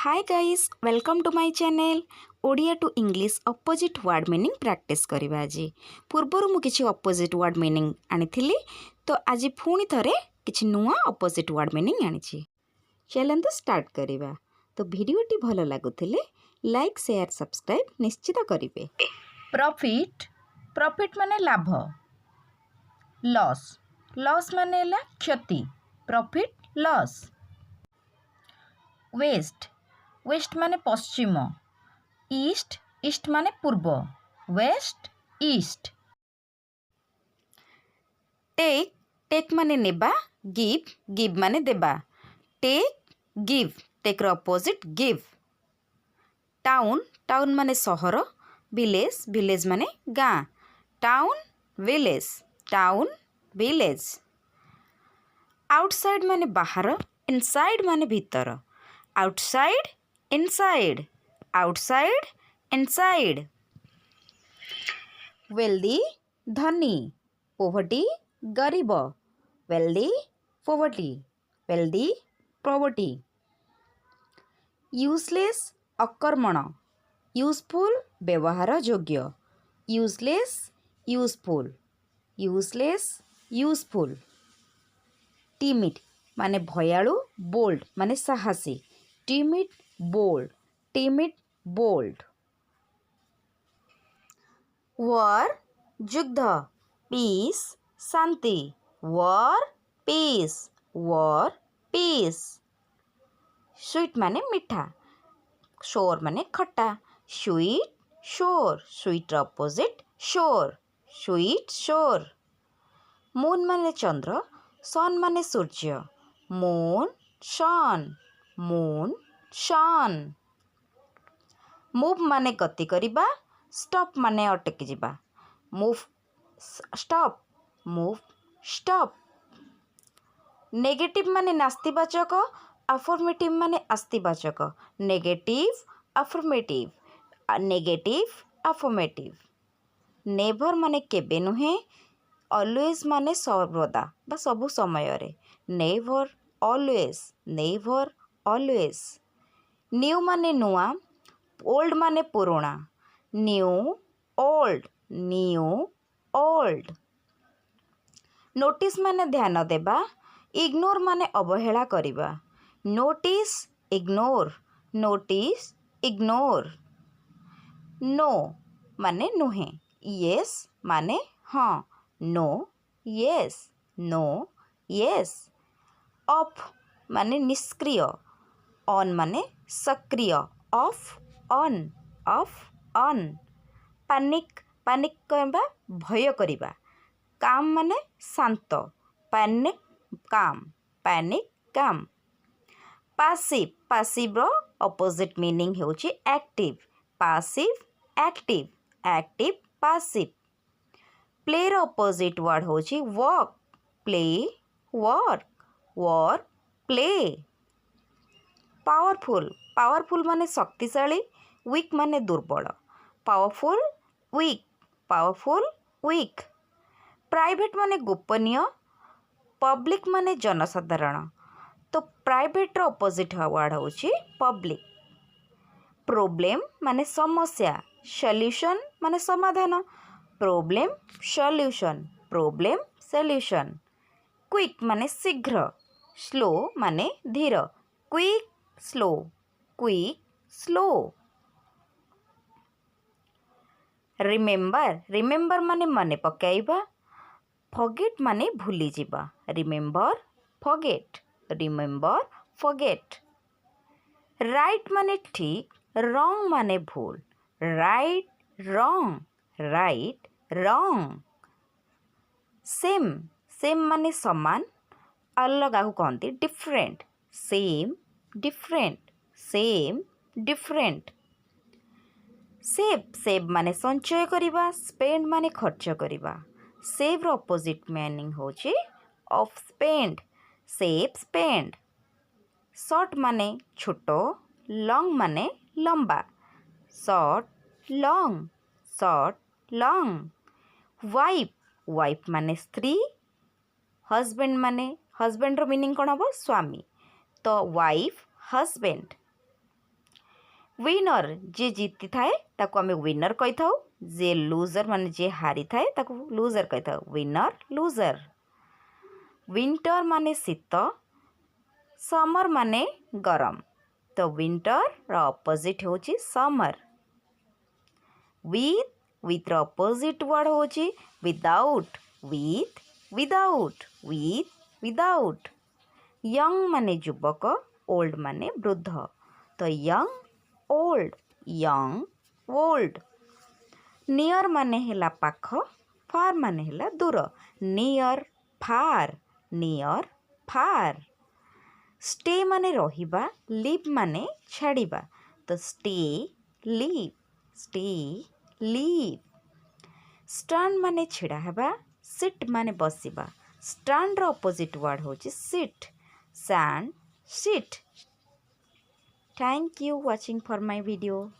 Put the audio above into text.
Hi guys, welcome to my channel. Odia to English opposite word meaning practice करिबा आजी पूर्वरु मु किछि opposite word meaning आनिथिली तो आजी पुणी थरे किछि नुआ opposite word meaning आनिछि चलन तो स्टार्ट करिबा तो भिडियोटी भलो लागुथिले लाइक शेयर सब्सक्राइब निश्चित करिवे। प्रॉफिट प्रॉफिट माने लाभ, लॉस लॉस माने ला क्षति, प्रॉफिट लॉस। वेस्ट वेस्ट माने पश्चिम, ईस्ट ईस्ट माने पूर्व, वेस्ट ईस्ट। टेक टेक माने नेबा, गिव गिव माने देबा, टेक गिव टेक रो अपोजिट गिव। टाउन टाउन माने सहर, विलेज विलेज माने गाँ, town village town village. Outside माने बाहर, इनसाइड माने भीतर, outside inside outside inside. Wealthy धनी, पोवर्टी गरीब, wealthy poverty wealthy poverty. Useless अकर्मण, यूजफुल व्यवहार योग्य, useless useful useless useful. Timid माने भयालु, बोल्ड माने साहसी, timid bold timid bold. War युद्ध, पीस शांति, war peace war peace. Sweet माने मीठा, शोर माने खट्टा, sweet sour sweet opposite sour sweet sour. Moon माने चंद्र, सन माने सूर्य, moon sun moon sun. Move माने गति करिबा, स्टॉप माने अटकी जिबा, move stop move stop. Negative माने नास्तिवाचक, अफर्मेटिव माने आस्तिवाचक, negative affirmative negative affirmative. Never माने केबे नुहे, ऑलवेज माने सर्वदा बा सबु समय रे, नेभर ऑलवेज। न्यू माने नुआ, ओल्ड माने पुराना, न्यू ओल्ड नोटिस माने ध्यान देबा, इग्नोर माने अवहेला करिबा, नोटिस इग्नोर नो माने नुहे, येस माने हाँ, नो येस। ऑफ माने निष्क्रिय, ऑन माने सक्रिय, ऑफ ऑन। पैनिक कहबा भय करिबा, काम माने शांत, पैनिक काम। पासिव रो अपोजिट मीनिंग होची active, passive active passive. Play रो अपोजिट वर्ड होची work, play work play. Powerful माने शक्तिशाली, वीक माने दुर्बल, पावरफुल वीक। प्राइवेट माने गोपनीय, पब्लिक माने जनसाधारण, तो प्राइवेट रो अपोजिट वर्ड होची पब्लिक। प्रॉब्लम माने समस्या, सॉल्यूशन माने समाधान, प्रॉब्लम सॉल्यूशन। क्विक माने शीघ्र, स्लो माने धीर, क्विक स्लो। रिमेम्बर माने मने पकाइबा, फॉरगेट माने भूली जिबा, रिमेम्बर फॉरगेट। राइट माने ठीक, रॉन्ग माने भूल, राइट रॉन्ग। सेम माने समान, अलग को कहते डिफरेंट, सेम डिफरेंट। सेव माने संचय करिबा, स्पेंड माने खर्च करिबा, सेव रो अपोजिट मीनिंग होची of spend, save spend. Short माने छोटो, लॉन्ग माने लंबा, शॉर्ट लॉन्ग। वाइफ माने स्त्री, हस्बैंड रो मीनिंग कौन हम, स्वामी, तो वाइफ हस्बैंड। विनर जे जीति थाए ताको आमे विनर कहि थाउ जे लूजर माने जे हारी थाए ताको लूजर कहि थाउ विनर लूजर विंटर माने शीत समर माने गरम तो विंटर रो ऑपोजिट होची समर विथ रो ऑपोजिट वर्ड होची विदाउट विदाउट विदाउट यंग माने युवक ओल्ड माने वृद्ध तो यंग ओल्ड नियर माने हेला पाख फार माने हेला दूर नियर फार स्टे माने रहिबा लिव माने छाड़िबा तो स्टे लिव स्टैंड माने छिड़ा हेबा सिट माने बसिबा स्टैंड रो ऑपोजिट वर्ड होची seat Thank you watching for my video.